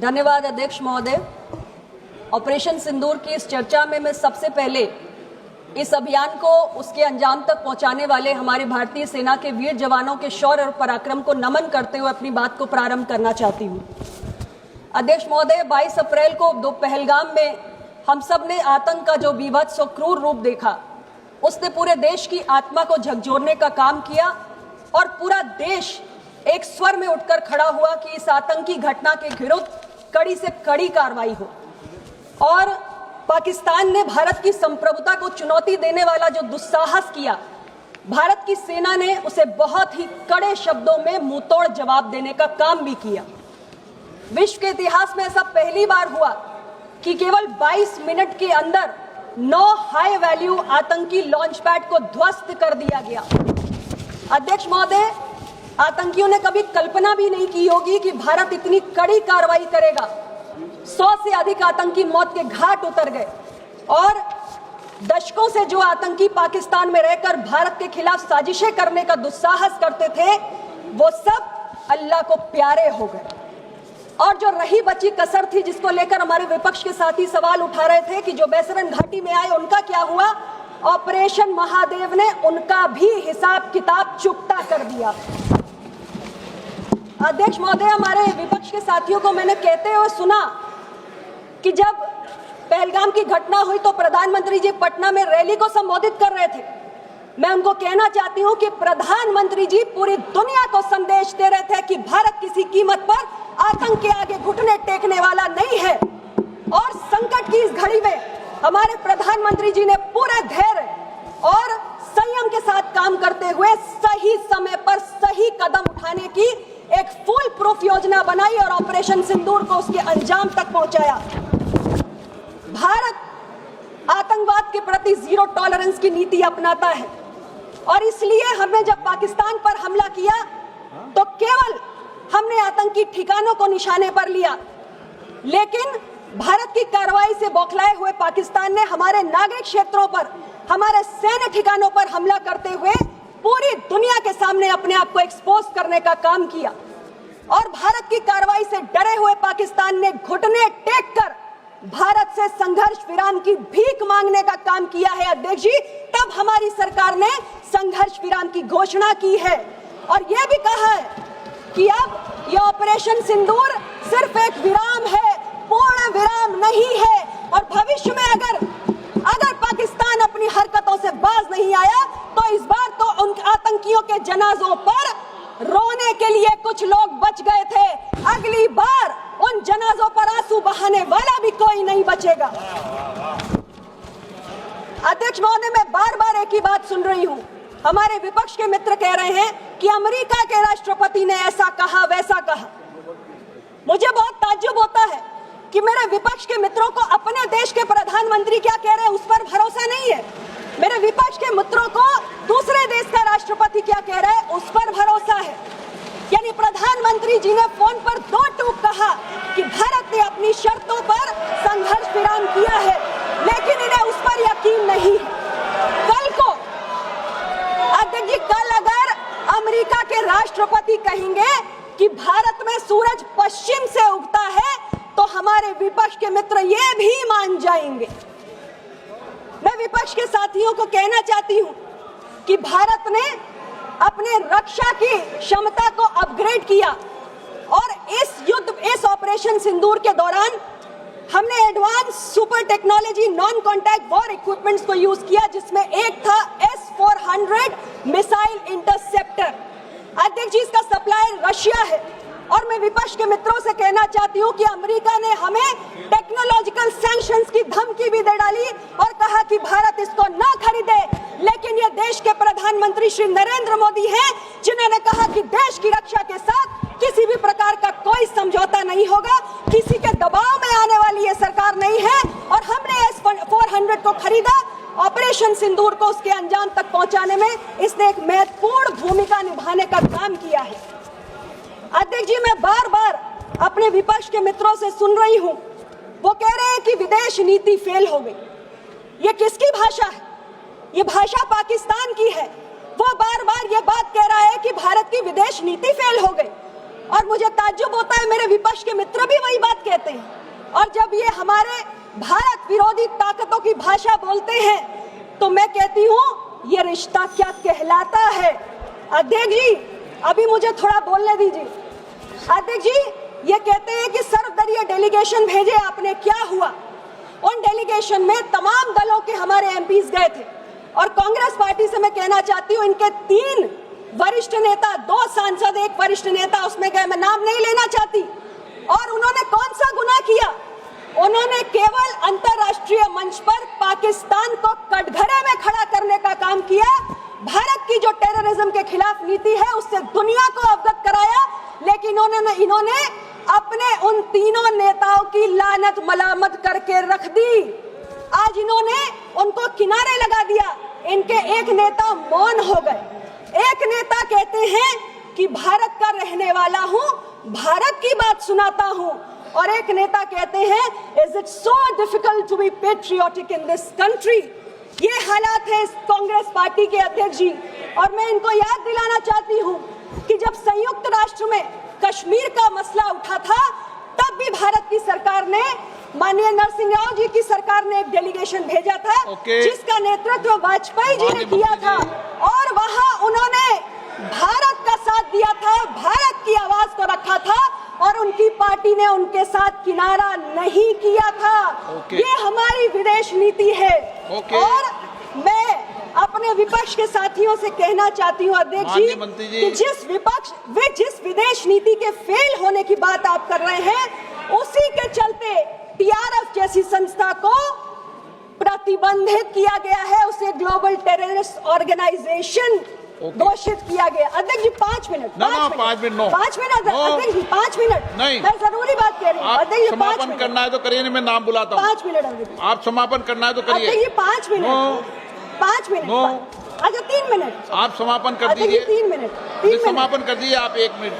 धन्यवाद अध्यक्ष महोदय। ऑपरेशन सिंदूर की इस चर्चा में मैं सबसे पहले इस अभियान को उसके अंजाम तक पहुंचाने वाले हमारे भारतीय सेना के वीर जवानों के शौर्य और पराक्रम को नमन करते हुए अपनी बात को प्रारंभ करना चाहती हूं। अध्यक्ष महोदय, 22 अप्रैल को पहलगाम में हम सब ने आतंक का जो बीभत्स और क्रूर रूप देखा, उसने पूरे देश की आत्मा को झकझोरने का काम किया और पूरा देश एक स्वर में उठकर खड़ा हुआ कि इस आतंकी घटना के विरुद्ध कड़ी से कड़ी कार्रवाई हो। और पाकिस्तान ने भारत की संप्रभुता को चुनौती देने वाला जो दुस्साहस किया, भारत की सेना ने उसे बहुत ही कड़े शब्दों में मुंहतोड़ जवाब देने का काम भी किया। विश्व के इतिहास में ऐसा पहली बार हुआ कि केवल 22 मिनट के अंदर 9 हाई वैल्यू आतंकी लॉन्च पैड को ध्वस्त कर दिया गया। अध्यक्ष महोदय, आतंकियों ने कभी कल्पना भी नहीं की होगी कि भारत इतनी कड़ी कार्रवाई करेगा। 100 से अधिक आतंकी मौत के घाट उतर गए और दशकों से जो आतंकी पाकिस्तान में रहकर भारत के खिलाफ साजिशें करने का दुस्साहस करते थे, वो सब अल्लाह को प्यारे हो गए। और जो रही बची कसर थी, जिसको लेकर हमारे विपक्ष के साथी सवाल उठा रहे थे कि जो बैसरन घाटी में आए उनका क्या हुआ, ऑपरेशन महादेव ने उनका भी हिसाब किताब चुकता कर दिया। अध्यक्ष महोदय, हमारे विपक्ष के साथियों को मैंने कहते हुए सुना कि जब पहलगाम की घटना हुई तो प्रधानमंत्री जी पटना में रैली को संबोधित कर रहे थे। मैं उनको कहना चाहती हूं कि प्रधानमंत्री जी पूरी दुनिया को संदेश दे रहे थे कि भारत किसी कीमत पर आतंक के आगे घुटने टेकने वाला नहीं है। और संकट की इस घड़ी में हमारे प्रधानमंत्री जी ने पूरे धैर्य और संयम के साथ काम करते हुए सही समय पर सही कदम उठाने की एक फुल प्रूफ योजना बनाई और ऑपरेशन सिंदूर को उसके अंजाम तक पहुंचाया। भारत आतंकवाद के प्रति जीरो टॉलरेंस की नीति अपनाता है और इसलिए हमने जब पाकिस्तान पर हमला किया तो केवल हमने आतंकी ठिकानों को निशाने पर लिया, लेकिन भारत की कार्रवाई से बौखलाए हुए पाकिस्तान ने हमारे नागरिक क्षेत्रों पर, हमारे सैन्य ठिकानों पर हमला करते हुए पूरी दुनिया के सामने अपने आप को एक्सपोज करने का काम किया। और भारत की कार्रवाई से डरे हुए पाकिस्तान ने घुटने टेककर भारत से संघर्ष विराम की भीख मांगने का काम किया है। अध्यक्ष जी, तब हमारी सरकार ने संघर्ष विराम की घोषणा की है और यह भी कहा है कि अब यह ऑपरेशन सिंदूर सिर्फ एक विराम है, पूर्ण विराम नहीं है। और भविष्य में अगर पाकिस्तान अपनी हरकतों से बाज नहीं आया तो इस बार तो उन आतंकियों के जनाजों पर रोने के लिए कुछ लोग बच गए थे, अगली बार उन जनाजों पर आंसू बहाने वाला भी कोई नहीं बचेगा। अध्यक्ष महोदय, मैं बार बार एक ही बात सुन रही हूं। हमारे विपक्ष के मित्र कह रहे हैं कि अमेरिका के राष्ट्रपति ने ऐसा कहा वैसा कहा। मुझे बहुत ताज्जुब होता है कि मेरे विपक्ष के मित्रों को अपने देश के प्रधानमंत्री क्या कह रहे हैं उस पर भरोसा नहीं है। मेरे विपक्ष के मित्रों को दूसरे देश का राष्ट्रपति क्या कह रहा है उस पर भरोसा है। यानी प्रधानमंत्री जी ने फोन पर 2 टूक कहा कि भारत ने अपनी शर्तों पर संघर्ष विराम किया है, लेकिन इन्हें उस पर यकीन नहीं। कल को अध्यक्ष जी, कल अगर अमेरिका के राष्ट्रपति कहेंगे कि भारत में सूरज पश्चिम से उगता है तो हमारे विपक्ष के मित्र ये भी मान जाएंगे। मैं विपक्ष के साथियों को कहना चाहती हूं कि भारत ने अपने रक्षा की क्षमता को अपग्रेड किया और इस ऑपरेशन सिंदूर के दौरान हमने advance super technology non contact war equipments को यूज किया, जिसमें एक था S-400 मिसाइल इंटरसेप्टर। अध्यक्ष जी, इसका सप्लायर रशिया है और मैं विपक्ष के मित्रों से कहना चाहती हूं कि अमेरिका ने हमें टेक्नोलॉजिकल सैंक्शंस की धमकी भी दे डाली और कहा कि भारत इसको ना खरीदे, लेकिन ये देश के प्रधानमंत्री श्री नरेंद्र मोदी हैं जिन्होंने कहा कि देश की रक्षा के साथ किसी भी प्रकार का कोई समझौता नहीं होगा, किसी के दबाव में आने वाली ये सरकार नहीं है। और हमने S-400 को खरीदा। ऑपरेशन सिंदूर को उसके अंजाम तक पहुंचाने में इसने एक महत्वपूर्ण भूमिका निभाने का काम किया है। अध्यक्ष जी, मैं बार बार अपने विपक्ष के मित्रों से सुन रही हूं, वो कह रहे हैं कि विदेश नीति फेल हो गई। ये किसकी भाषा है? ये भाषा पाकिस्तान की है। वो बार बार ये बात कह रहा है कि भारत की विदेश नीति फेल हो गई और और मुझे ताज्जुब होता है, मेरे विपक्ष के मित्र भी वही बात कहते हैं। और जब ये हमारे भारत विरोधी ताकतों की भाषा बोलते हैं तो मैं कहती हूं ये रिश्ता क्या कहलाता है। अध्यक्ष जी, अभी मुझे थोड़ा बोलने दीजिए। अध्यक्ष जी, ये कहते हैं कि सर्वदलीय डेलीगेशन भेजे आपने, क्या हुआ? उन डेलीगेशन में तमाम दलों के हमारे एमपीज गए थे और कांग्रेस पार्टी से मैं कहना चाहती हूँ, इनके 3 वरिष्ठ नेता, 2 सांसद, 1 वरिष्ठ नेता उसमें गए, मैं नाम नहीं लेना चाहती। और उन्होंने कौन सा गुनाह किया? उन्होंने केवल अंतर्राष्ट्रीय मंच पर पाकिस्तान को कटघरे में खड़ा करने का काम किया। भारत की जो टेररिज्म के खिलाफ नीति है उससे दुनिया को अवगत कराया, लेकिन इन्होंने अपने उन तीनों नेताओं की लानत मलामत करके रख दी। आज इन्होंने उनको किनारे लगा दिया। इनके एक नेता मौन हो गए। एक नेता कहते हैं कि भारत का रहने वाला हूं, भारत की बात सुनाता हूं, और एक नेता कहते हैं is it so difficult to be patriotic in this country. ये हालात है इस कांग्रेस पार्टी के अध्यक्ष जी। और मैं इनको याद दिलाना चाहती हूं कि जब संयुक्त राष्ट्र में कश्मीर का मसला उठा था तब भी भारत की सरकार ने, माननीय नरसिंह राव जी की सरकार ने एक डेलीगेशन भेजा था जिसका नेतृत्व वाजपेयी जी ने किया था, और वहां उन्होंने भारत का साथ दिया था, भारत की आवाज को रखा था, और उनकी पार्टी ने उनके साथ किनारा नहीं किया था। ये हमारी विदेश नीति है। और मैं अपने विपक्ष के साथियों से कहना चाहती हूँ अध्यक्ष जी कि जिस विदेश नीति के फेल होने की बात आप कर रहे हैं, उसी के चलते टीआरएफ जैसी संस्था को प्रतिबंधित किया गया है, उसे ग्लोबल टेररिस्ट ऑर्गेनाइजेशन घोषित किया गया। अध्यक्ष जी 5 मिनट, 5 मिनट अध्यक्ष जी, 5 मिनट नहीं, मैं जरूरी बात कह रही हूँ अध्यक्ष जी। समापन करना है तो करिए, मैं नाम बुलाता हूँ। 5 मिनट अध्यक्ष, आप समापन करना है तो करिए। अध्यक्ष जी 5 मिनट, 5 मिनट, अच्छा 3 मिनट आप समापन कर दीजिए। 3 मिनट समापन कर दीजिए आप, 1 मिनट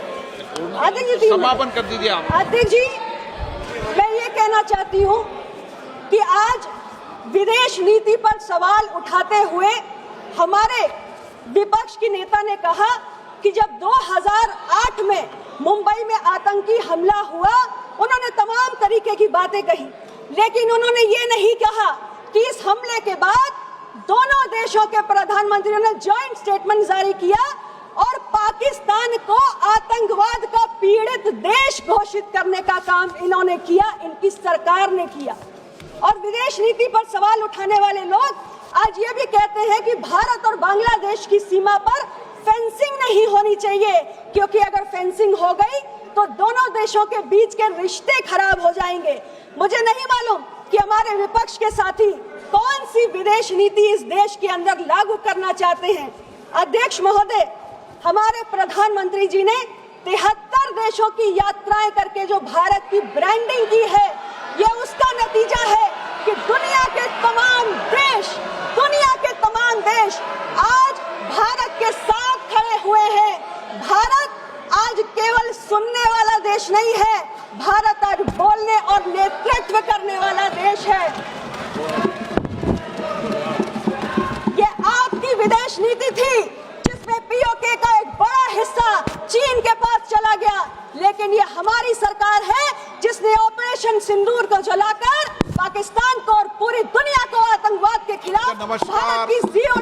अध्यक्ष जी, समापन कर दीजिए आप। अध्यक्ष जी, मैं ये कहना चाहती हूँ कि आज विदेश नीति पर सवाल उठाते हुए हमारे विपक्ष की नेता ने कहा कि जब 2008 में मुंबई में आतंकी हमला हुआ, उन्होंने तमाम तरीके की बातें कही, लेकिन उन्होंने ये नहीं कहा कि इस हमले के बाद दोनों देशों के प्रधानमंत्रियों ने जॉइंट स्टेटमेंट जारी किया और पाकिस्तान को आतंकवाद का पीड़ित देश घोषित करने का काम इन्होंने किया, इनकी सरकार ने किया। और विदेश नीति पर सवाल उठाने वाले लोग आज ये भी कहते हैं कि भारत और बांग्लादेश की सीमा पर फेंसिंग नहीं होनी चाहिए, क्योंकि अगर फेंसिंग हो गई तो दोनों देशों के बीच के रिश्ते खराब हो जाएंगे। मुझे नहीं मालूम कि हमारे विपक्ष के साथी कौन सी विदेश नीति इस देश के अंदर लागू करना चाहते हैं। अध्यक्ष महोदय, हमारे प्रधानमंत्री जी ने 73 देशों की यात्राएं करके जो भारत की ब्रांडिंग की है, ये उसका नतीजा है कि दुनिया के तमाम देश आज भारत के साथ खड़े हुए हैं। भारत आज केवल सुनने वाला देश नहीं है, भारत आज बोलने और नेतृत्व करने वाला देश है। ये आपकी विदेश नीति थी जिसमें पीओके का एक बड़ा हिस्सा चीन के पास चला गया, लेकिन ये हमारी सरकार है जिसने ऑपरेशन सिंदूर को जलाकर पाकिस्तान को और पूरी दुनिया को आतंकवाद के खिलाफ भारत की 0